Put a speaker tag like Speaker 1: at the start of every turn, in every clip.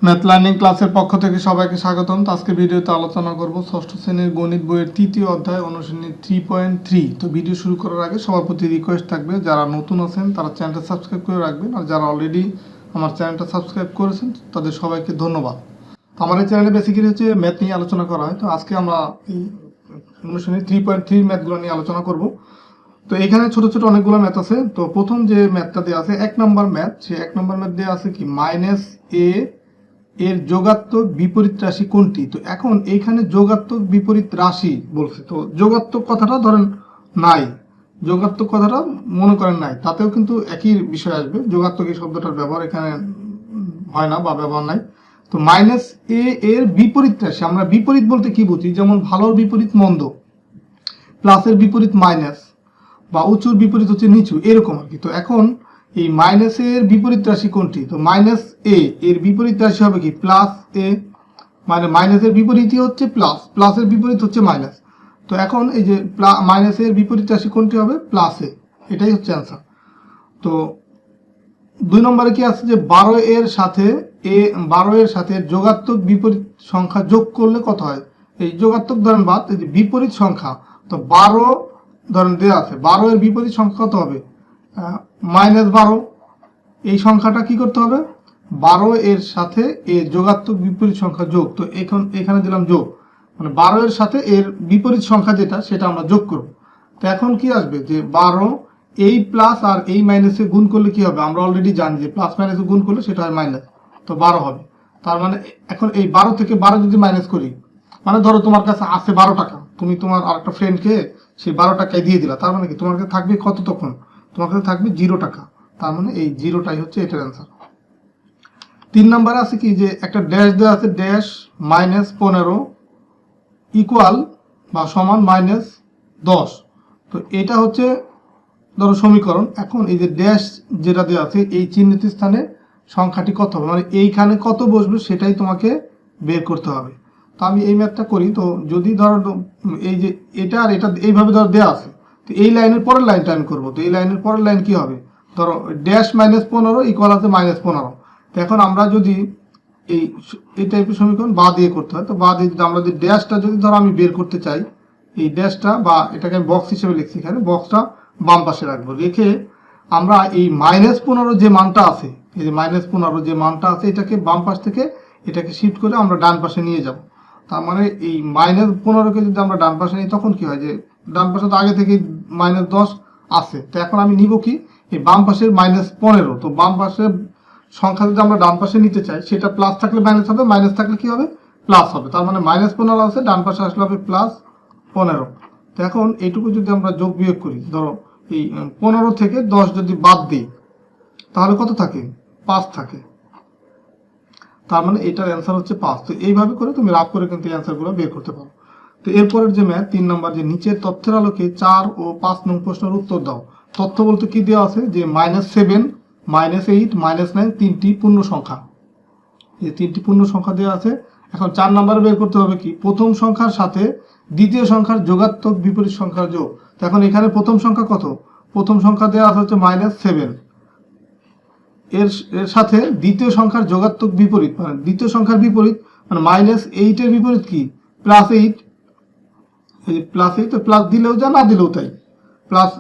Speaker 1: Math learning ক্লাসের পক্ষ থেকে সবাইকে স্বাগতম। আজকে ভিডিওতে আলোচনা করব ষষ্ঠ শ্রেণীর গণিত বইয়ের তৃতীয় অধ্যায় অনুশীলনী 3.3। তো ভিডিও শুরু করার আগে সবার প্রতি রিকোয়েস্ট থাকবে, যারা নতুন আছেন তারা চ্যানেলটা সাবস্ক্রাইব করে রাখবেন, আর যারা অলরেডি আমার চ্যানেলটা সাবস্ক্রাইব করেছেন তাদের সবাইকে ধন্যবাদ। তো আমার এই চ্যানেলে বেসিক্যালি হচ্ছে ম্যাথ নিয়ে আলোচনা করা হয়। তো আজকে আমরা এই অনুশীলনী 3.3 ম্যাথগুলো নিয়ে আলোচনা করব। তো এখানে ছোট ছোট অনেকগুলো ম্যাথ আছে। তো প্রথম যে ম্যাথটা দেওয়া আছে 1 নম্বর ম্যাথ, সেই 1 নম্বর ম্যাথ দেওয়া আছে কি -a এর যোগাত্মক বিপরীত রাশি কোনটি। তো এখন এইখানে যোগাত্মক বিপরীত রাশি বলছে, তো যোগাত্মক কথাটা ধরেন নাই, যোগাত্মক কথাটা মনে করেন নাই, তাতেও কিন্তু একই বিষয় আসবে। যোগাত্মক এই শব্দটার ব্যবহার এখানে হয় না বা ব্যবহার নাই। তো -a এর বিপরীত রাশি, আমরা বিপরীত বলতে কি বুঝি, যেমন ভালোর বিপরীত মন্দ, প্লাসের বিপরীত মাইনাস, বা উঁচুর বিপরীত হচ্ছে নিচু, এরকম আর কি। তো এখন এই মাইনাস এর বিপরীত রাশি কোনটি, তো -a এর বিপরীত রাশি হবে কি +a, মানে মাইনাসের বিপরীতই হচ্ছে প্লাস, প্লাসের বিপরীত হচ্ছে মাইনাস। তো এখন এই যে মাইনাস এর বিপরীত রাশি কোনটি হবে +a, এটাই হচ্ছে অ্যান্সার। তো 2 নম্বরে কি আছে যে 12 এর সাথে যোগাত্মক বিপরীত সংখ্যা যোগ করলে কত হয়। এই যোগাত্মক ধরেন বাদ, এই যে বিপরীত সংখ্যা, তো 12 ধরেন দেওয়া আছে, 12 এর বিপরীত সংখ্যা কত হবে -12। এই সংখ্যাটা কি করতে হবে, 12 এর সাথে এর যোগাত্মক বিপরীত সংখ্যা যোগ। তো এখানে দিলাম যোগ, মানে 12 এর সাথে এর বিপরীত সংখ্যা যেটা সেটা আমরা যোগ করব। তো এখন কি আসবে যে 12 এই প্লাস আর এই মাইনাসে গুণ করলে কি হবে, আমরা অলরেডি জানি যে প্লাস মাইনাসে গুণ করলে সেটা হয় মাইনাস, তো 12 হবে। তার মানে এখন এই 12 থেকে 12 যদি মাইনাস করি, মানে ধরো তোমার কাছে আছে 12 টাকা, তুমি তোমার আরেকটা ফ্রেন্ডকে সেই 12 টাকায় দিয়ে দিলা, তার মানে কি তোমার কাছে থাকবে কত, তখন তোমার কাছে থাকবে 0 টাকা। তার মানে এই 0টাই হচ্ছে এটার অ্যান্সার। 3 নম্বরে আছে কি যে একটা ড্যাশ দেওয়া আছে, ড্যাশ -15 ইকুয়াল বা সমান -10। তো এটা হচ্ছে ধরো সমীকরণ। এখন এই যে ড্যাশ যেটা দেওয়া আছে এই চিহ্নিত স্থানে সংখ্যাটি কত হবে, মানে এইখানে কত বসবে সেটাই তোমাকে বের করতে হবে। তো আমি এই ম্যাথটা করি। তো যদি ধরো এই যে এটা আর এটা এইভাবে ধরো দেওয়া আছে, তো এই লাইনের পরের লাইনটা আমি করবো। তো এই লাইনের পরের লাইন কি হবে, ধরো ড্যাশ -15 ইকুয়াল আছে -15। তো এখন আমরা যদি এই টাইপের সমীকরণ বা দিয়ে করতে হয়, তো বা দিয়ে যদি আমরা যদি ড্যাশটা যদি ধরো আমি বের করতে চাই, এই ড্যাশটা বা এটাকে আমি বক্স হিসেবে লিখছি, এখানে বক্সটা বাম পাশে রাখবো, রেখে আমরা এই -15 যে মানটা আছে, এই যে -15 যে মানটা আছে এটাকে বাম পাশ থেকে এটাকে শিফট করে আমরা ডান পাশে নিয়ে যাব। তার মানে এই -15কে যদি আমরা ডান পাশে নিই, তখন কি হয় যে ডান পাশে তো আগে থেকে -10 আছে। তো এখন আমি নিব কি এই বাম পাশের -15। তো বাম পাশের সংখ্যা যদি আমরা ডান পাশে নিতে চাই, সেটা প্লাস থাকলে মাইনাস হবে, মাইনাস থাকলে কি হবে প্লাস হবে। তার মানে -15 আছে, ডান পাশে আসলে হবে +15। তো এখন এইটুকু যদি আমরা যোগ বিয়োগ করি, ধরো এই 15 থেকে 10 যদি বাদ দিই, তাহলে কত থাকে 5 থাকে। তার মানে এটার অ্যান্সার হচ্ছে 5। তো এইভাবে করে তুমি রাফ করে কিন্তু অ্যান্সারগুলো বের করতে পারো। তো এরপরের যে ম্যাথ 3 নম্বর, যে নিচের তথ্যের আলোকে 4 ও 5 নং প্রশ্নের উত্তর দাও। তথ্য বলতে কি দেওয়া আছে যে -7, -8, -9 তিনটি পূর্ণ সংখ্যা, এই তিনটি পূর্ণ সংখ্যা দেওয়া আছে। এখন 4 নম্বরে বের করতে হবে কি প্রথম সংখ্যার সাথে দ্বিতীয় সংখ্যার যোগাত্মক বিপরীত সংখ্যার যোগ। তো এখন এখানে প্রথম সংখ্যা কত, প্রথম সংখ্যা দেওয়া আছে হচ্ছে -7, এর সাথে দ্বিতীয় সংখ্যার যোগাত্মক বিপরীত, মানে দ্বিতীয় সংখ্যার বিপরীত মানে -8 এর বিপরীত কি +8। এই +8, তো প্লাস দিলেও যা, না দিলেও তাই, প্লাস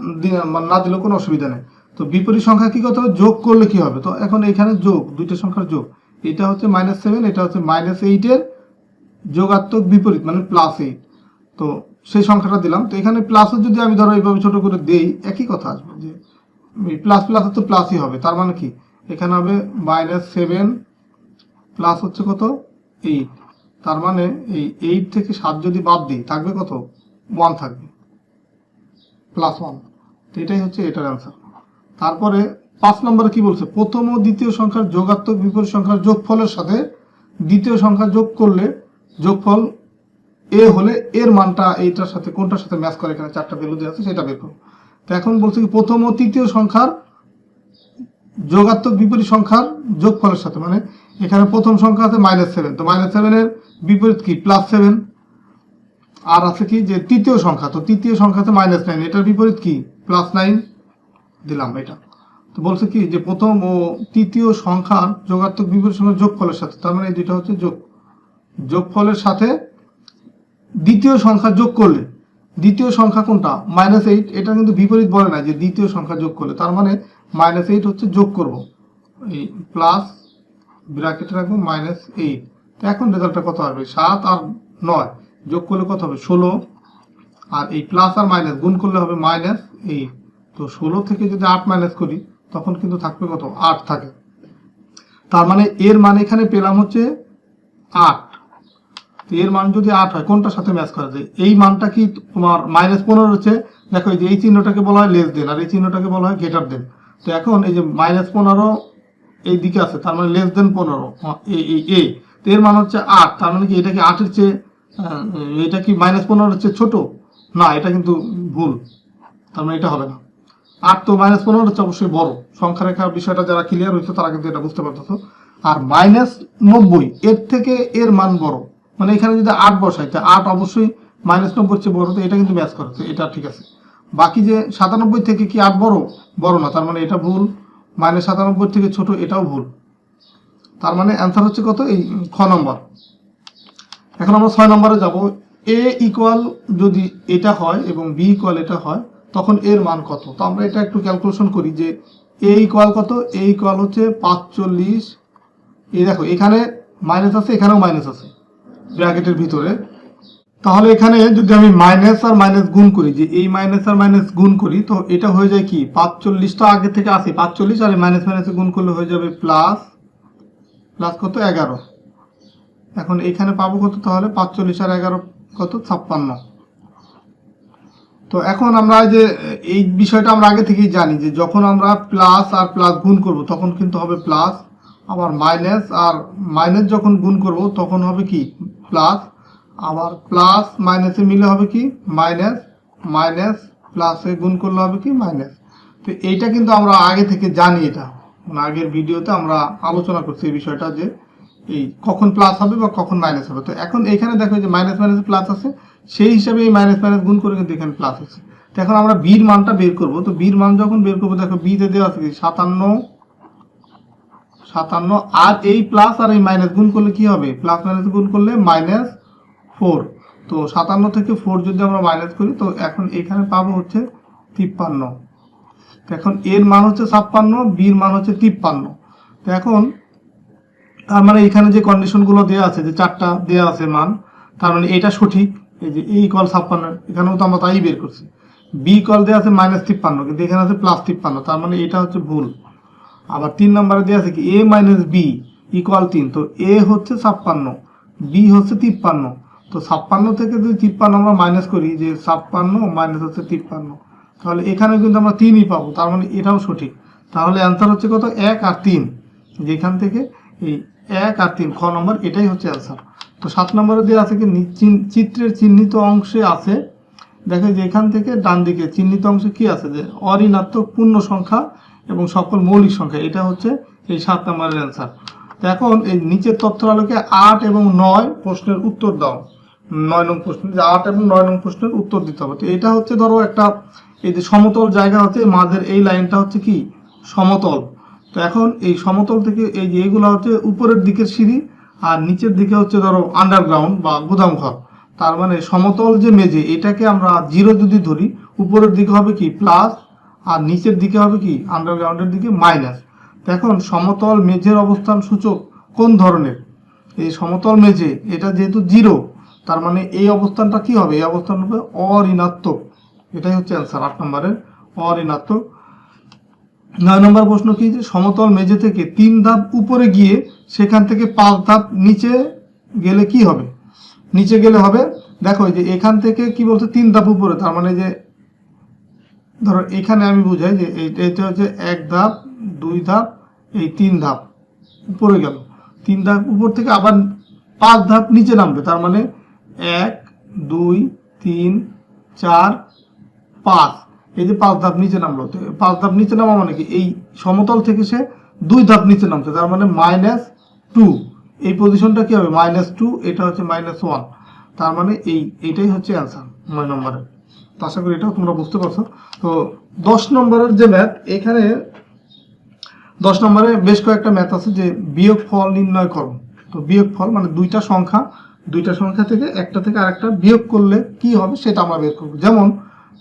Speaker 1: না দিলেও কোনো অসুবিধা নেই। তো বিপরীত সংখ্যা কি করতে হবে, যোগ করলে কি হবে। তো এখন এখানে যোগ, দুইটা সংখ্যার যোগ, এটা হচ্ছে -7, এটা হচ্ছে -8 এর যোগাত্মক বিপরীত মানে +8। তো সেই সংখ্যাটা দিলাম। তো এখানে প্লাসও যদি আমি ধরো এইভাবে ছোট করে দেই, একই কথা আসবে, যে প্লাস প্লাস তো প্লাসই হবে। তার মানে কি এখানে হবে -7 প্লাস হচ্ছে কত 8। তার মানে এই 8 থেকে 7 যদি বাদ দিই, থাকবে কত 1 থাকবে, +1। তো এটাই হচ্ছে এটার অ্যান্সার। তারপরে 5 নম্বরে কি বলছে, প্রথম ও দ্বিতীয় সংখ্যার যোগাত্মক বিপরীত সংখ্যার যোগফলের সাথে দ্বিতীয় সংখ্যা যোগ করলে যোগফল এ হলে এর মানটা এইটার সাথে কোনটার সাথে ম্যাচ করে, এখানে 4টা ভ্যালু দেওয়া আছে সেটা বের করো। তো এখন বলছে কি প্রথম ও তৃতীয় সংখ্যার যোগাত্মক বিপরীত সংখ্যার যোগফলের সাথে, মানে এখানে প্রথম সংখ্যা আছে -7, তো -7 এর বিপরীত কি +7, আর আছে কি যে তৃতীয় সংখ্যা, তো তৃতীয় সংখ্যা আছে -9, এটার বিপরীত কি +9 দিলাম এটা। তো বলছে কি যে প্রথম ও তৃতীয় সংখ্যার যোগাত্মক বিপরীত সংখ্যার যোগফলের সাথে, তার মানে এই দুইটা হচ্ছে যোগফলের সাথে দ্বিতীয় সংখ্যা যোগ করলে, দ্বিতীয় সংখ্যা কোনটা -8, এটা কিন্তু বিপরীত বলে না যে দ্বিতীয় সংখ্যা যোগ করলে, তার মানে -8 হচ্ছে যোগ করব, এই প্লাস ব্র্যাকেটে রাখবো -8। তো এখন রেজাল্টটা কত হবে, 7 আর 9 যোগ করলে কত হবে 16, আর এই প্লাস আর মাইনাস গুণ করলে হবে -8। তো 16 থেকে যদি 8 মাইনাস করি তখন কিন্তু থাকবে কত 8 থাকে, তার মানে এর মান এখানে পেলাম হচ্ছে 8। এর মান যদি 8 হয় কোনটার সাথে ম্যাচ করা যায়, এই মানটা কি তোমার -15 হচ্ছে, দেখো এই যে এই চিহ্নটাকে বলা হয় লেস দেন আর এই চিহ্নটাকে বলা হয় গ্রেটার দেন। তো এখন এই যে -15 এই দিকে আছে, তার মানে লেস দেন 15, এই তো এর মান হচ্ছে 8, তার মানে কি এটা কি 8 এর চেয়ে এটা কি -15 এর চেয়ে ছোট না, এটা কিন্তু ভুল, তার মানে এটা হবে না। 8 তো -15 হচ্ছে অবশ্যই বড়, সংখ্যা রেখার বিষয়টা যারা ক্লিয়ার হয়েছে তারা কিন্তু এটা বুঝতে পারতেছো। আর -90 এর থেকে এর মান বড়, মানে এখানে যদি 8 বসাই তা 8 অবশ্যই -90 চেয়ে বড়, তো এটা কিন্তু ম্যাচ করছে, এটা ঠিক আছে। বাকি যে 97 থেকে কি 8 বড় না, তার মানে এটা ভুল। -97 থেকে ছোট, এটাও ভুল। তার মানে অ্যান্সার হচ্ছে কত, এই খ নম্বর। এখন আমরা 6 নম্বরে যাব। a ইকুয়াল যদি এটা হয় এবং b ইকুয়াল এটা হয় তখন এর মান কত। তো আমরা এটা একটু ক্যালকুলেশন করি যে a ইকুয়াল কত, a ইকুয়াল হচ্ছে 45। এই দেখো এখানে মাইনাস আছে, এখানেও মাইনাস আছে ব্র্যাকেটের ভিতরে, তাহলে এখানে যদি আমি মাইনাস আর মাইনাস গুণ করি, যে এই মাইনাস আর মাইনাস গুণ করি, তো এটা হয়ে যায় কি 45, তো আগে থেকে আছে 45 আর মাইনাস মাইনাসে গুণ করলে হয়ে যাবে প্লাস কত 11। এখন এখানে পাবো কত, তাহলে 45 আর 11 কত 56। তো এখন আমরা যে এই বিষয়টা আমরা আগে থেকেই জানি যে যখন আমরা প্লাস আর প্লাস গুণ করব তখন কিন্তু হবে প্লাস, আবার মাইনাস আর মাইনাস যখন গুণ করব তখন হবে কি প্লাস, আবার প্লাস মাইনাসে মিলে হবে কি মাইনাস, মাইনাস প্লাসে গুণ করলে হবে কি মাইনাস। তো এইটা কিন্তু আমরা আগে থেকে জানি, এটা মানে আগের ভিডিওতে আমরা আলোচনা করছি এই বিষয়টা যে এই কখন প্লাস হবে বা কখন মাইনাস হবে। তো এখন এখানে দেখো যে মাইনাস মাইনাস প্লাস আছে, সেই হিসাবে এই মাইনাস মাইনাস গুণ করে কিন্তু এখানে প্লাস আছে। তো এখন আমরা বির মানটা বের করব। তো বির মান যখন বের করবো দেখো বিতে দেওয়া আছে 57, আর এই প্লাস আর এই মাইনাস গুণ করলে কি হবে, প্লাস মাইনাস গুণ করলে -4। তো 57 থেকে 4 যদি আমরা মাইনাস করি তো এখন এখানে পাবো হচ্ছে 53। তো এখন এর মান হচ্ছে 56, বির মান হচ্ছে 53। তো এখন তার মানে এখানে যে কন্ডিশনগুলো দেওয়া আছে, যে 4টা দেওয়া আছে মান, তার মানে এটা সঠিক। এই যে a ইকুয়াল 56, এখানেও তো আমরা তাই বের করছি। b ইকুয়াল দেওয়া আছে -53, কিন্তু এখানে আছে +53, তার মানে এটা হচ্ছে ভুল। আবার 3 নম্বরে দেওয়া আছে কি a - b ইকুয়াল 3, তো a হচ্ছে 56, b হচ্ছে 53। তো 56 থেকে যদি 53 আমরা মাইনাস করি, যে 56 মাইনাস হচ্ছে 53, তাহলে এখানে কিন্তু আমরা 3ই পাবো, তার মানে এটাও সঠিক। তাহলে অ্যান্সার হচ্ছে কত 1 আর 3, যেখান থেকে এই 1 আর 3 খ নম্বর, এটাই হচ্ছে অ্যান্সার। তো 7 নম্বরে দেওয়া আছে কি চিত্রের চিহ্নিত অংশে আছে, দেখো যে এখান থেকে ডান দিকে চিহ্নিত অংশে কি আছে, যে অঋণাত্মক পূর্ণ সংখ্যা এবং সকল মৌলিক সংখ্যা, এটা হচ্ছে এই 7 নম্বরের অ্যান্সার। তো এখন এই নিচের তথ্যের আলোকে 8 এবং 9 প্রশ্নের উত্তর দাও। 9 নং প্রশ্ন, যে 8 এবং 9 নং প্রশ্নের উত্তর দিতে হবে। তো এটা হচ্ছে ধরো একটা এই যে সমতল জায়গা হচ্ছে, মাঝের এই লাইনটা হচ্ছে কি সমতল। তো এখন এই সমতল থেকে এই যে এগুলো হচ্ছে উপরের দিকের সিঁড়ি, আর নিচের দিকে হচ্ছে ধরো আন্ডারগ্রাউন্ড বা গুদাম ঘর। তার মানে সমতল যে মেঝে, এটাকে আমরা 0 যদি ধরি, উপরের দিকে হবে কি প্লাস, আর নিচের দিকে হবে কি আন্ডারগ্রাউন্ডের দিকে মাইনাস। এখন সমতল মেঝের অবস্থান সূচক কোন ধরনের, এই সমতল মেঝে এটা যেহেতু 0, তার মানে এই অবস্থানটা কি হবে, এই অবস্থান হবে অঋণাত্মক। এটাই হচ্ছে অ্যান্সার 8 নম্বরের, অঋণাত্মক। 9 নম্বর প্রশ্ন কি, যে সমতল মেঝে থেকে 3 ধাপ উপরে গিয়ে সেখান থেকে 5 ধাপ নিচে গেলে কি হবে, নিচে গেলে হবে দেখো যে এখান থেকে কি বলছে 3 ধাপ উপরে, তার মানে যে ধরো এখানে আমি বুঝাই যে এটা হচ্ছে 1 ধাপ 2 ধাপ এই 3 ধাপ উপরে গেল, 3 ধাপ উপর থেকে আবার 5 ধাপ নিচে নামবে, তার মানে 1 2 3 4 5, এই যে 5 ধাপ নিচে নামলো। তো 5 ধাপ নিচে নামা মানে কি এই সমতল থেকে সে 2 ধাপ নিচে নামছে, তার মানে -2, এই পজিশনটা কি হবে -2, এটা হচ্ছে -1, তার মানে এইটাই হচ্ছে অ্যান্সার 9 নম্বরের। তো আশা করি এটাও তোমরা বুঝতে পারছো। তো 10 নম্বরের যে ম্যাথ, এখানে 10 নম্বরে বেশ কয়েকটা ম্যাথ আছে যে বিয়োগ ফল নির্ণয় করো। তো বিয়োগ ফল মানে দুইটা সংখ্যা থেকে একটা থেকে আরেকটা বিয়োগ করলে কি হবে সেটা আমরা বের করবো। যেমন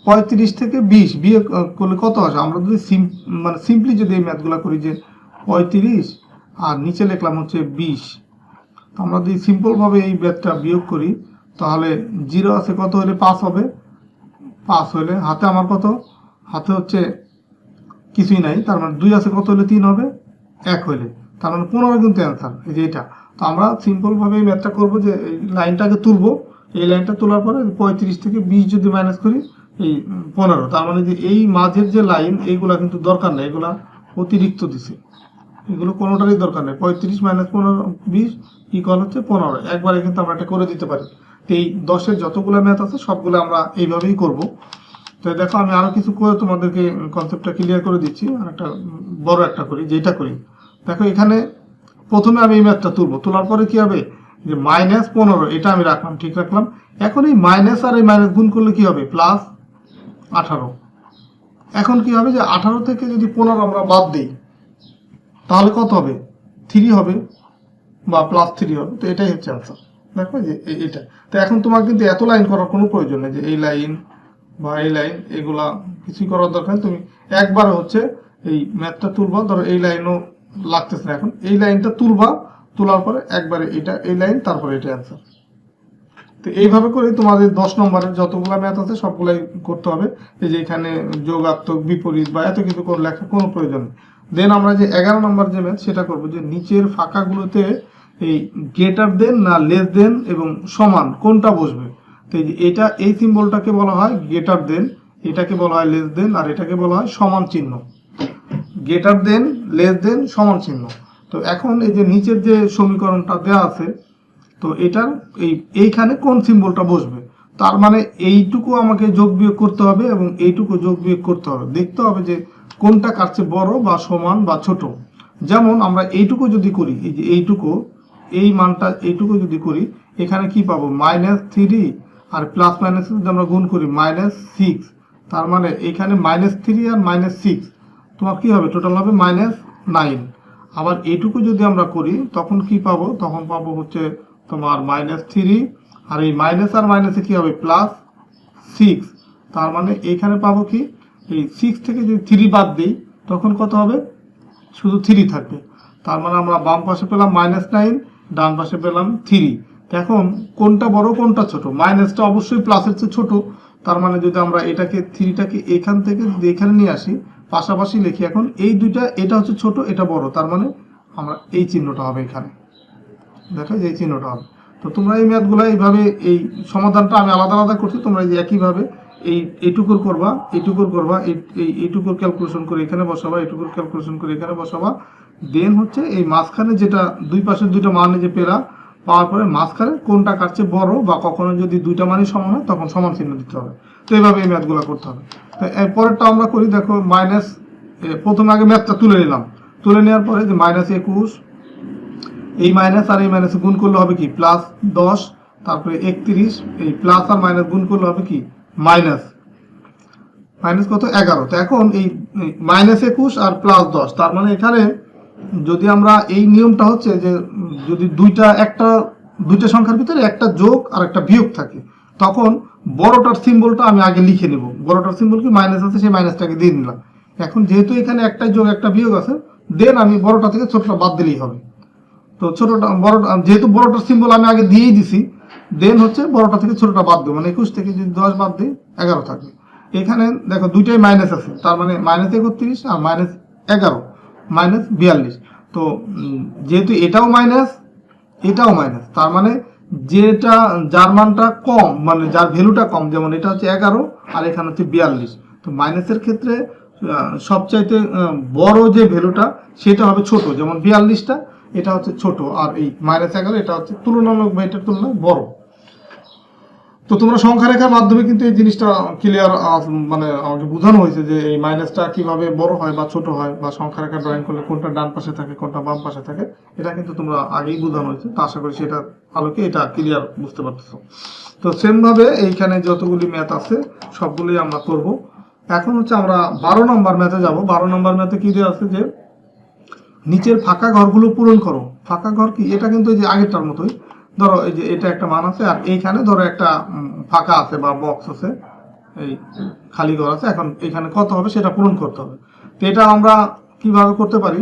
Speaker 1: 35 থেকে 20 বিয়োগ করলে কত আসে, আমরা যদি সিম্পলি যদি এই ম্যাথগুলো করি যে 35 আর নিচে লিখলাম হচ্ছে 20, তো আমরা যদি সিম্পলভাবে এই ম্যাথটা বিয়োগ করি তাহলে 0 আছে কত হলে 5 হবে, 5 হলে হাতে আমার কত, হাতে হচ্ছে কিছুই নাই, তার মানে 2 আছে কত হলে 3 হবে, 1 হলে, তার মানে 15 কিন্তু অ্যান্সার এই যে এটা। তো আমরা সিম্পলভাবে এই ম্যাথটা করবো যে এই লাইনটাকে তুলবো, এই লাইনটা তোলার পরে 35 থেকে 20 যদি মাইনাস করি এই 15, তার মানে যে এই মাঝের যে লাইন এইগুলা কিন্তু দরকার নেই, এগুলা অতিরিক্ত দিছে, এগুলো কোনোটারই দরকার নেই। 35 মাইনাস 20 ইকুয়াল হচ্ছে 15, একবারে কিন্তু আমরা এটা করে দিতে পারি। তো এই 10-এর যতগুলো ম্যাথ আছে সবগুলো আমরা এইভাবেই করব। তো দেখো আমি আরো কিছু করে তোমাদেরকে কনসেপ্টটা ক্লিয়ার করে দিচ্ছি, আর একটা বড় একটা করি যেটা করি। দেখো এখানে প্রথমে আমি এই ম্যাথটা তুলবো, তোলার পরে কি হবে যে -15 এটা আমি রাখলাম, ঠিক রাখলাম। এখন এই মাইনাস আর এই মাইনাস গুণ করলে কি হবে +18। এখন কি হবে যে 18 থেকে যদি 15 আমরা বাদ দিই তাহলে কত হবে, 3 হবে বা +3 হবে। তো এটাই হচ্ছে আনসার। দেখো যে এটা। তো এখন তোমার কিন্তু এত লাইন করার কোনো প্রয়োজন নেই যে এই লাইন বা এই লাইন, এগুলা কিছুই করার দরকার। তুমি একবার হচ্ছে এই ম্যাথটা তুলবা, ধরো এই লাইনও লাগতেছে না, এখন এই লাইনটা তুলবা, তোলার পরে একবারে এটা এই লাইন, তারপরে এটা অ্যান্সার। তো এইভাবে করে তোমাদের 10 নম্বরের যতগুলো ম্যাথ আছে সবগুলাই করতে হবে। এই যে এখানে যোগাত্মক, বিপরীত বা এত কিছু করে লেখার কোনো প্রয়োজন নেই। দেন আমরা যে 11 নম্বর যে ম্যাথ সেটা করবো যে নিচের ফাঁকাগুলোতে এই গ্রেটার দেন না লেস দেন এবং সমান কোনটা বসবে। তো এটা এই সিম্বলটাকে বলা হয় গ্রেটার দেন, এটাকে বলা হয় লেস দেন, আর এটাকে বলা হয় সমান চিহ্ন। গ্রেটার দেন, লেস দেন, সমান চিহ্ন। তো এখন এই যে নিচের যে সমীকরণটা দেওয়া আছে, তো এটার এইখানে কোন সিম্বলটা বসবে, তার মানে এইটুকু আমাকে যোগ বিয়োগ করতে হবে এবং এইটুকু যোগ বিয়োগ করতে হবে, দেখতে হবে যে কোনটা কার চেয়ে বড় বা সমান বা ছোট। যেমন আমরা এইটুকু যদি করি, এই যে এইটুকু, এই মানটা এইটুকু যদি করি, এখানে কি পাবো -3, আর প্লাস মাইনাস যদি আমরা গুণ করি -6, তার মানে এখানে -3 আর -6 তোমার কি হবে, টোটাল হবে -9। আবার এইটুকু যদি আমরা করি তখন কি পাবো, তখন পাবো হচ্ছে তোমার -3, আর এই মাইনাস আর মাইনাসে কি হবে +6, তার মানে এইখানে পাবো কি, এই 6 থেকে যদি 3 বাদ দিই তখন কত হবে, শুধু 3 থাকবে। তার মানে আমরা বাম পাশে পেলাম -9, ডান পাশে পেলাম 3। এখন কোনটা বড় কোনটা ছোট, মাইনাসটা অবশ্যই প্লাসের চেয়ে ছোট, তার মানে যদি আমরা এটাকে 3টাকে এখান থেকে যদি এখানে নিয়ে আসি, পাশাপাশি লিখি, এখন এই দুইটা, এটা হচ্ছে ছোট এটা বড়, তার মানে আমরা এই চিহ্নটা হবে এখানে, দেখো এই চিহ্নটা হবে। তো তোমরা এই ম্যাথগুলো এইভাবে, এই সমাধানটা আমি আলাদা আলাদা করছি, তোমরা এই একইভাবে এইটুকুর করবা, এইটুকুর ক্যালকুলেশন করে এখানে বসাবা, এইটুকুর ক্যালকুলেশন করে এখানে বসাবা। দেন হচ্ছে এই মাঝখানে যেটা দুই পাশের দুইটা মান যে পাওয়ার পরে মাঝখানে কোনটা কাটছে বড়, বা কখনো যদি দুইটা মানই সমান হয় তখন সমান চিহ্ন দিতে হবে। তো এইভাবে এই ম্যাথগুলো করতে হবে। তো এরপরেরটা আমরা করি, দেখো প্রথমে আগে ম্যাথটা তুলে নিলাম, তুলে নেওয়ার পরে যে -21, এই মাইনাস আর এই মাইনাস গুণ করলে হবে কি +10, তারপরে 31, এই প্লাস আর মাইনাস গুণ করলে হবে কি মাইনাস কত 11। তো এখন এই -21 আর +10, তার মানে এখানে যদি আমরা এই নিয়মটা হচ্ছে যে যদি দুইটা সংখ্যার ভিতরে একটা যোগ আর একটা বিয়োগ থাকে, তখন বড়টার সিম্বলটা আমি আগে লিখে নেব, বড়টার সিম্বল কি মাইনাস আছে, সেই মাইনাসটাকে দিয়ে নিলাম। এখন যেহেতু এখানে একটা যোগ একটা বিয়োগ আছে, দেন আমি বড়টা থেকে ছোটটা বাদ দিলেই হবে। তো যেহেতু বড়টার সিম্বল আমি আগে দিয়েই দিছি, দেন হচ্ছে বড়টা থেকে ছোটটা বাদ দেবো, মানে 21 থেকে যদি 10 বাদ দিই 11 থাকবে। এখানে দেখো দুইটাই মাইনাস আছে, তার মানে -31 আর -11 -42। তো যেহেতু এটাও মাইনাস এটাও মাইনাস, তার মানে যার মানটা কম, মানে যার ভ্যালুটা কম, যেমন এটা হচ্ছে 11 আর এখানে হচ্ছে 42। তো মাইনাসের ক্ষেত্রে সবচাইতে বড় যে ভ্যালুটা সেটা হবে ছোট, যেমন 42টা এটা হচ্ছে ছোট, আর এই -11 এটা হচ্ছে তুলনামূলক বা এটার তুলনায় বড়। তো তোমরা সংখ্যা রেখার মাধ্যমে কিন্তু এই জিনিসটা ক্লিয়ার, মানে আমাকে বোঝানো হয়েছে যে এই মাইনাসটা কিভাবে বড় হয় বা ছোট হয়, বা সংখ্যা রেখা ড্রয়িং করলে কোনটা ডান পাশে থাকে কোনটা বাম পাশে থাকে, এটা কিন্তু তোমরা আগেই বোঝানো হয়েছে। তো আশা করি সেটা আলোকে এটা ক্লিয়ার বুঝতে পারতেছো। তো সেম ভাবে এইখানে যতগুলি ম্যাথ আছে সবগুলোই আমরা করব। এখন হচ্ছে আমরা 12 নম্বর ম্যাথে যাব। 12 নম্বর ম্যাথে কি দেওয়া আছে যে নিচের ফাঁকা ঘরগুলো পূরণ করো। ফাঁকা ঘর কি, এটা কিন্তু এই যে আগেরটার মতোই, ধরো এই যে এটা একটা মান আছে আর এইখানে ধরো একটা ফাঁকা আছে বা বক্স আছে, এই খালি ঘর আছে। এখন এখানে কত হবে সেটা পূরণ করতে হবে। তো এটা আমরা কিভাবে করতে পারি,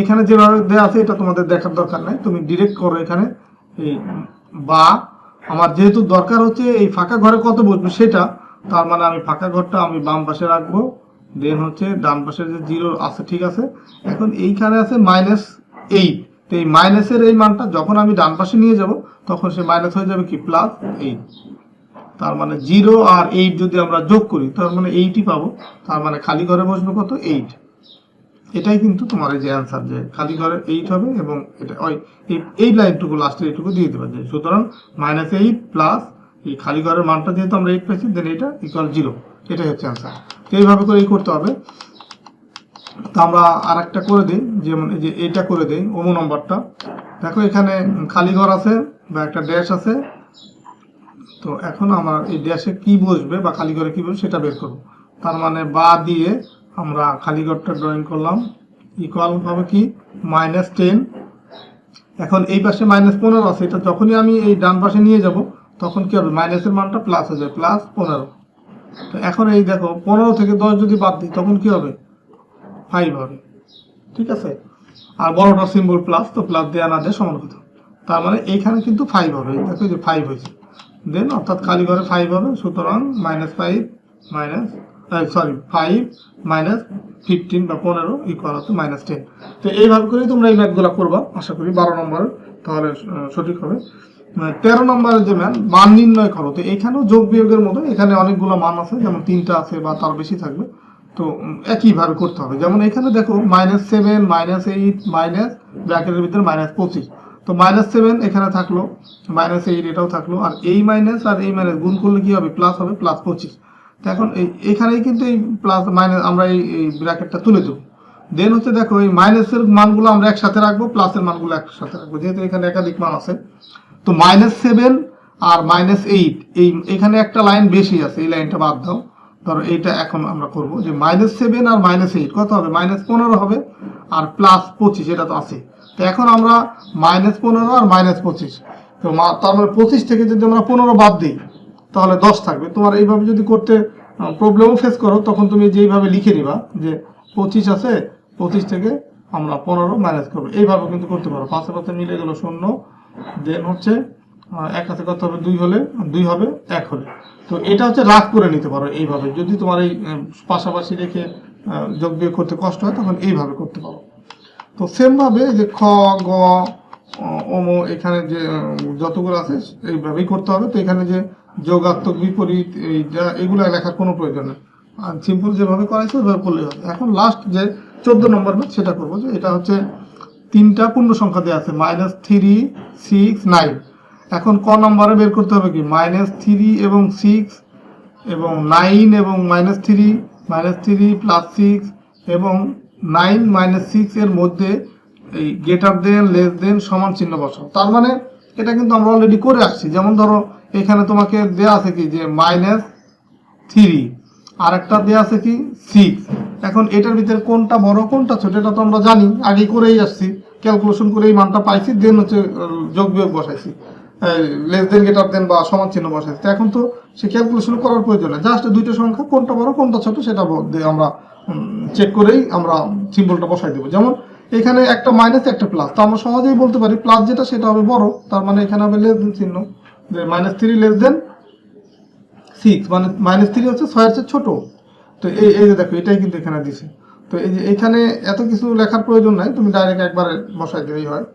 Speaker 1: এখানে যেভাবে দেওয়া আছে এটা তোমাদের দেখার দরকার নাই, তুমি ডিরেক্ট করো এখানে এই বা আমার যেহেতু দরকার হচ্ছে এই ফাঁকা ঘরে কত বসবে সেটা, তার মানে আমি ফাঁকা ঘরটা আমি বাম পাশে রাখবো, দেন হচ্ছে ডান পাশে যে 0 আছে, ঠিক আছে। এখন এইখানে আছে -8, তো এই মাইনাসের এই মানটা যখন আমি ডান পাশে নিয়ে যাব তখন সে মাইনাস হয়ে যাবে কি +8। তার মানে 0 আর 8 যদি আমরা যোগ করি তার মানে 8ই পাবো। তার মানে খালি ঘরে বসবে কত, 8। এটাই কিন্তু তোমার এই যে অ্যান্সার, যে খালি ঘরে 8 হবে এবং এটা ওই এই লাইনটুকু লাস্টে এইটুকু দিয়ে দেবে। যে সুতরাং -8 প্লাস এই খালি ঘরের মানটা যেহেতু আমরা 8 পেয়েছি, দেন এটা ইকুয়াল 0, এটাই হচ্ছে অ্যান্সার। তো এইভাবে করেই করতে হবে। তো আমরা আর একটা করে দিই, যেমন এই যে এইটা করে দিই নম্বরটা। দেখো এখানে খালি ঘর আছে বা একটা ড্যাশ আছে, তো এখন আমার এই ড্যাশে কি বসবে বা খালি ঘরে কি বসবে সেটা বের করবো। তার মানে বা দিয়ে আমরা খালি ঘরটা ড্রয়িং করলাম, ইকুয়াল হবে কি -10। এখন এই পাশে -15 আছে, এটা যখনই আমি এই ডান পাশে নিয়ে যাব তখন কি হবে, মাইনাসের মানটা প্লাস হয়ে যাবে, +15। তো এখন এই দেখো 15 থেকে 10 যদি বাদ দিই তখন কি হবে, 5 হবে, ঠিক আছে। আর বড়টা সিম্বল প্লাস, তো প্লাস দেওয়া না দেওয়া সমান কথা। তার মানে এইখানে কিন্তু 5 হবে, দেখো যে 5 হয়েছে, দেন অর্থাৎ খালি ঘরে 5 হবে। সুতরাং -5 -15 বা 15 ইকুয়াল হচ্ছে -10। তো এইভাবে করেই তোমরা এই ম্যাথগুলো করবা, আশা করি 12 নম্বরের, তাহলে সঠিক হবে। 13 নম্বরের যে মান নির্ণয় করো, তো এখানেও যোগ বিয়োগের মতো এখানে অনেকগুলো মান আছে, যেমন 3টা আছে বা তার বেশি থাকবে। তো একইভাবে করতে হবে। যেমন এখানে দেখো -7 -8 মাইনাস ব্র্যাকেটের ভিতরে -25, তো -7 এখানে থাকলো, -8 এটাও থাকলো, আর এই মাইনাস আর এই মাইনাস গুণ করলে কি হবে, প্লাস হবে, +25। তো এখন এখানেই কিন্তু এই প্লাস মাইনাস আমরা এই ব্র্যাকেটটা তুলে দেবো। দেন হচ্ছে দেখো এই মাইনাসের মানগুলো আমরা একসাথে রাখবো, প্লাসের মানগুলো একসাথে রাখবো, যেহেতু এখানে একাধিক মান আছে। তো -7 আর -8, এখানে একটা লাইন বেশি আছে, এই লাইনটা বাদ দাও। ধরো এইটা এখন আমরা করব যে -7 আর -8 কত হবে, -15 হবে, আর +25 এটা তো আছে। তো এখন আমরা -15 আর -25, তো তার মানে 25 থেকে যদি আমরা 15 বাদ দিই তাহলে 10 থাকবে। তোমার এইভাবে যদি করতে প্রবলেমও ফেস করো তখন তুমি যেইভাবে লিখে নিবা যে 25 আছে, 25 থেকে আমরা 15 মাইনাস করবো, এইভাবে কিন্তু করতে পারো। পাশে পাশে মিলে গেল 0, দেন হচ্ছে 1 হাতে কত হবে, 2 হলে 2 হবে 1 হলে। তো এটা হচ্ছে রাগ করে নিতে পারো এইভাবে। যদি তোমার এই পাশাপাশি রেখে যোগ বিয়োগ করতে কষ্ট হয় তখন এইভাবে করতে পারো। তো সেম ভাবে যে খ, গ, অম এখানে যে যতগুলো আছে এইভাবেই করতে হবে। তো এখানে যে যোগাত্মক বিপরীত এগুলো লেখার কোনো প্রয়োজন নেই, আর সিম্পল যেভাবে করাইছে ওইভাবে করলেই হবে। এখন লাস্ট যে 14 নম্বর ম্যাথ সেটা করবো, যে এটা হচ্ছে 3টা পূর্ণ সংখ্যা দেওয়া আছে, -3, 6, 9। এখন ক নম্বরে বের করতে হবে কি, -3 এবং 6 এবং 9 এবং -3 +6 এবং 9 -6 এর মধ্যে এই গ্রেটার দেন, লেস দেন, সমান চিহ্ন বসাও। তার মানে এটা কিন্তু আমরা অলরেডি করে আসছি। যেমন ধরো এখানে তোমাকে দেয়া আছে কি যে -3, আর একটা দেয়া আছে কি 6। এখন এটার ভিতরে কোনটা বড় কোনটা ছোট এটা তো আমরা জানি, আগে করেই আসছি, ক্যালকুলেশন করে এই মানটা পাইছি, দেন হচ্ছে যোগ বিয়োগ বসাইছি, লেস দেন, গ্রেটার দেন বা সমান চিহ্ন বসাইছি। তো এখন তো সে ক্যালকুলেশন করার প্রয়োজন নেই, জাস্ট দুইটা সংখ্যা কোনটা বড় কোনটা ছোট সেটা আমরা চেক করেই আমরা সিম্বলটা বসাই দেবো। যেমন এখানে একটা মাইনাস একটা প্লাস, তো আমরা সহজেই বলতে পারি প্লাস যেটা সেটা হবে বড়, তার মানে এখানে হবে লেস দেন চিহ্ন, -3 লেস দেন 6, মানে -3 হচ্ছে 6 এর চেয়ে ছোট। তো এই যে দেখো এটাই কিন্তু এখানে দিছে। তো এই যে এখানে এত কিছু লেখার প্রয়োজন নাই, তুমি ডাইরেক্ট একবারে বসাই দিলেই হয়।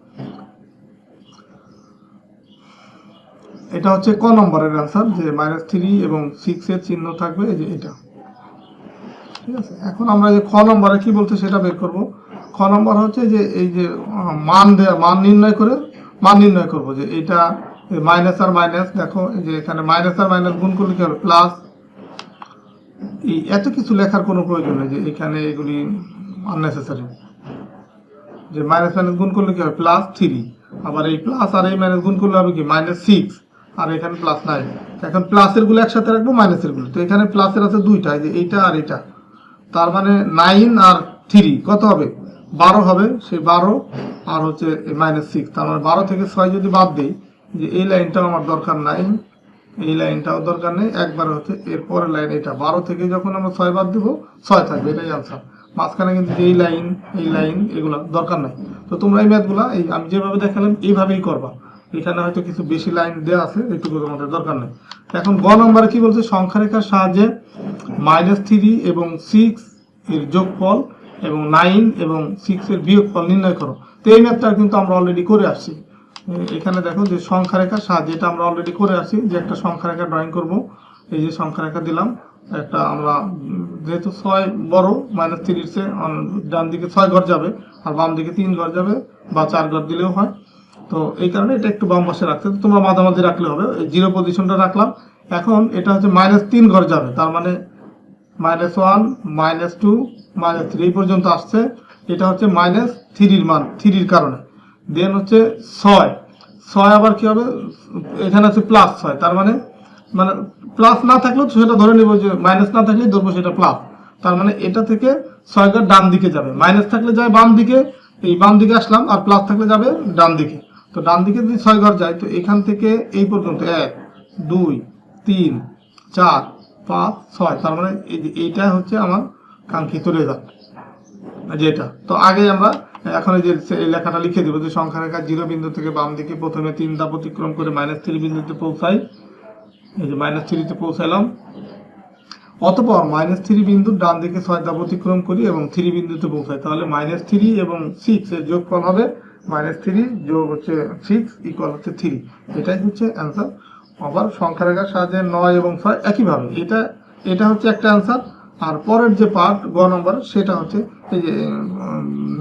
Speaker 1: এটা হচ্ছে ক নম্বরের অ্যান্সার, যে -3 এবং 6 এর চিহ্ন থাকবে, এই যে এটা, ঠিক আছে। এখন আমরা যে খ নম্বরে কি বলতে সেটা বের করব। খ নম্বর হচ্ছে যে এই যে মান নির্ণয় করব, যে এটা মাইনাস আর মাইনাস, দেখো এই যে এখানে মাইনাস আর মাইনাস গুণ করলে কি হবে, প্লাস। এই এত কিছু লেখার কোনো প্রয়োজন নেই, যে এখানে এগুলি আননেসেসারি। যে মাইনাস মাইনাস গুণ করলে কি হবে, +3, আবার এই প্লাস আর এই মাইনাস গুণ করলে হবে কি -6, আর এখানে +9। এখন প্লাসের গুলো একসাথে রাখবো, মাইনাসের গুলো, তো এখানে প্লাসের আছে দুইটা, যে এইটা আর এটা, তার মানে 9 আর 3 কত হবে 12 হবে, সেই 12 আর হচ্ছে -6, তার মানে 12 থেকে 6 যদি বাদ দিই, যে এই লাইনটাও আমার দরকার নাই, এই লাইনটাও দরকার নেই, একবার হচ্ছে এরপরের লাইন এটা 12 থেকে যখন আমরা 6 বাদ দেবো 6 থাকবে, এটাই আনসার। মাঝখানে কিন্তু এই লাইন এগুলো দরকার নাই। তো তোমরা এই ম্যাথগুলা এই আমি যেভাবে দেখালাম এইভাবেই করবা। এখানে হয়তো কিছু বেশি লাইন দেওয়া আছে, এইটুকু তোমাদের দরকার নেই। এখন গ নম্বরে কি বলছে, সংখ্যা রেখার সাহায্যে -3 এবং 6 এর যোগফল এবং 9 এবং 6 এর বিয়োগফল নির্ণয় করো। তো এই ম্যাথটা কিন্তু আমরা অলরেডি করে আসছি। এখানে দেখো যে সংখ্যা রেখার সাহায্যে, এটা আমরা অলরেডি করে আসি, যে একটা সংখ্যা রেখা ড্রয়িং করব। এই যে সংখ্যা রেখা দিলাম একটা, আমরা যেহেতু 6 বড়, -3 এর ডান দিকে 6 ঘর যাবে আর বাম দিকে 3 ঘর যাবে, বা 4 ঘর দিলেও হয়। তো এই কারণে এটা একটু বাম পাশে রাখতে, তোমরা মাঝামাঝি রাখলে হবে। এই 0 পজিশনটা রাখলাম। এখন এটা হচ্ছে -3 ঘর যাবে, তার মানে -1 -2 -3 এই পর্যন্ত আসছে। এটা হচ্ছে -3 মান, 3 এর কারণে। দেন হচ্ছে 6 আবার কি হবে, এখানে আছে +6, তার মানে প্লাস না থাকলেও সেটা ধরে নেব, যে মাইনাস না থাকলে ধরবো সেটা প্লাস। তার মানে এটা থেকে 6 ঘর ডান দিকে যাবে, মাইনাস থাকলে যায় বাম দিকে, এই বাম দিকে আসলাম, আর প্লাস থাকলে যাবে ডান দিকে। তো ডান দিকে যদি 6 ঘর যায়, তো এখান থেকে এই পর্যন্ত 1 2 3 4 5 6, তার মানে এইটা হচ্ছে আমার কাঙ্ক্ষিত রেজাল্ট যেটা। তো আগে আমরা এখন এই যে লেখাটা লিখে দেবো, যে সংখ্যা রেখা 0 বিন্দু থেকে বাম দিকে প্রথমে 3 ধাপ অতিক্রম করে -3 বিন্দুতে পৌঁছাই। এই যে -3 তে পৌঁছালাম, অতঃপর -3 বিন্দু ডান দিকে 6 ধাপ অতিক্রম করি এবং 3 বিন্দুতে পৌঁছাই। তাহলে -3 এবং 6 এর যোগফল হবে -3 যোগ হচ্ছে 6 ইকুয়াল হচ্ছে 3। এটাই হচ্ছে অ্যান্সার। আবার সংখ্যা রেখার সাহায্যে 9 এবং 6 একইভাবে, এটা হচ্ছে একটা অ্যান্সার। আর পরের যে পার্ট গ নম্বর, সেটা হচ্ছে এই যে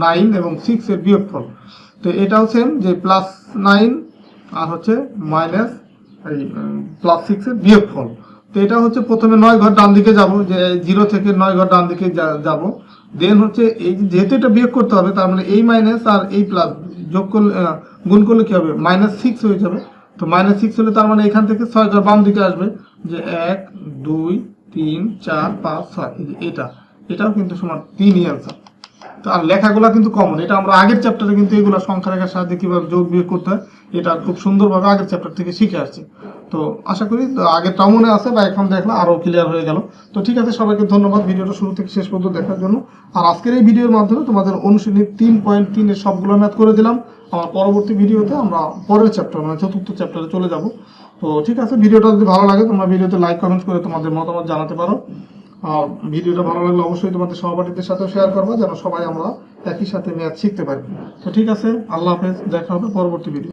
Speaker 1: 9 এবং 6 এর বিয়োগফল। তো এটাও সেম, যে +9 আর হচ্ছে +6 এর বিয়োগফল। তো এটা হচ্ছে প্রথমে 9 ঘর ডান দিকে যাব, যে 0 থেকে 9 ঘর ডান দিকে যাব। দেন হচ্ছে এই যেহেতু এটা বিয়োগ করতে হবে, তার মানে এই মাইনাস আর এই প্লাস যোগ করলে, গুণ করলে কি হবে, -6 হয়ে যাবে। তো -6 হলে তার মানে এখান থেকে 6 ঘর বাম দিকে আসবে, যে 1 2 3 4 5 6, এটাও কিন্তু সমান 3ই অ্যান্সার। তো আর লেখাগুলো কিন্তু কমন, এটা আমরা আগের চ্যাপ্টারে কিন্তু এগুলো সংখ্যা রেখার সাহায্যে কিভাবে যোগ বিয়োগ করতে হয়, এটা খুব সুন্দরভাবে আগের চ্যাপ্টার থেকে শিখে আসছি। তো আশা করি আগেরটাও মনে আছে, বা এখন দেখলে আরো ক্লিয়ার হয়ে গেল। তো ঠিক আছে, সবাইকে ধন্যবাদ ভিডিওটা শুরু থেকে শেষ পর্যন্ত দেখার জন্য। আর আজকের এই ভিডিওর মাধ্যমে তোমাদের অনুশীলনী 3.3 এর সবগুলো ম্যাথ করে দিলাম। আমার পরবর্তী ভিডিওতে আমরা পরের চ্যাপ্টার, মানে চতুর্থ চ্যাপ্টারে চলে যাব। তো ঠিক আছে, ভিডিওটা যদি ভালো লাগে তোমরা ভিডিওতে লাইক কমেন্ট করে তোমাদের মতামত জানাতে পারো। আর ভিডিওটা ভালো লাগলে অবশ্যই তোমাদের সহপাঠীদের সাথেও শেয়ার করবা, যেন সবাই আমরা একই সাথে ম্যাথ শিখতে পারি। তো ঠিক আছে, আল্লাহ হাফেজ, দেখা হবে পরবর্তী ভিডিও।